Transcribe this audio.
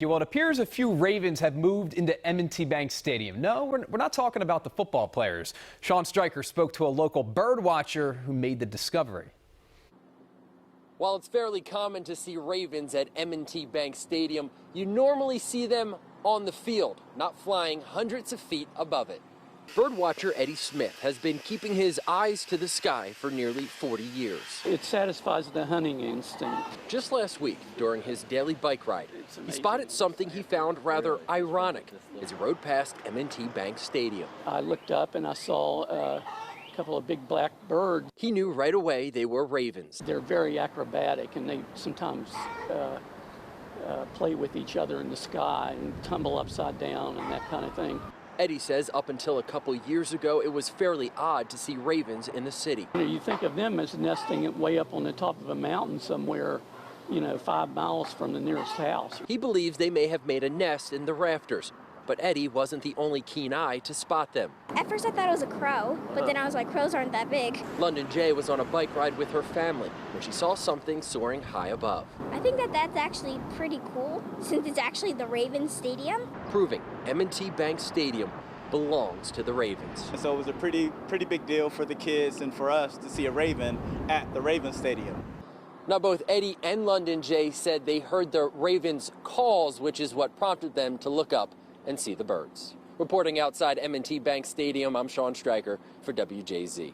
Well, it appears a few Ravens have moved into M&T Bank Stadium. No, we're not talking about the football players. Sean Stryker spoke to a local bird watcher who made the discovery. While it's fairly common to see ravens at M&T Bank Stadium, you normally see them on the field, not flying hundreds of feet above it. Birdwatcher Eddie Smith has been keeping his eyes to the sky for nearly 40 years. It satisfies the hunting instinct. Just last week, during his daily bike ride, he spotted something he found rather ironic as he rode past M&T Bank Stadium. I looked up and I saw a couple of big black birds. He knew right away they were ravens. They're very acrobatic, and they sometimes play with each other in the sky and tumble upside down and that kind of thing. Eddie says up until a couple years ago, it was fairly odd to see ravens in the city. You think of them as nesting way up on the top of a mountain somewhere, 5 miles from the nearest house. He believes they may have made a nest in the rafters, but Eddie wasn't the only keen eye to spot them. At first I thought it was a crow, but then I was like, crows aren't that big. London Jay was on a bike ride with her family when she saw something soaring high above. I think that's actually pretty cool, since it's actually the Ravens Stadium. Proving M&T Bank Stadium belongs to the Ravens. So it was a pretty big deal for the kids and for us to see a raven at the Ravens Stadium. Now, both Eddie and London Jay said they heard the Ravens' calls, which is what prompted them to look up and see the birds. Reporting outside M&T Bank Stadium, I'm Sean Stryker for WJZ.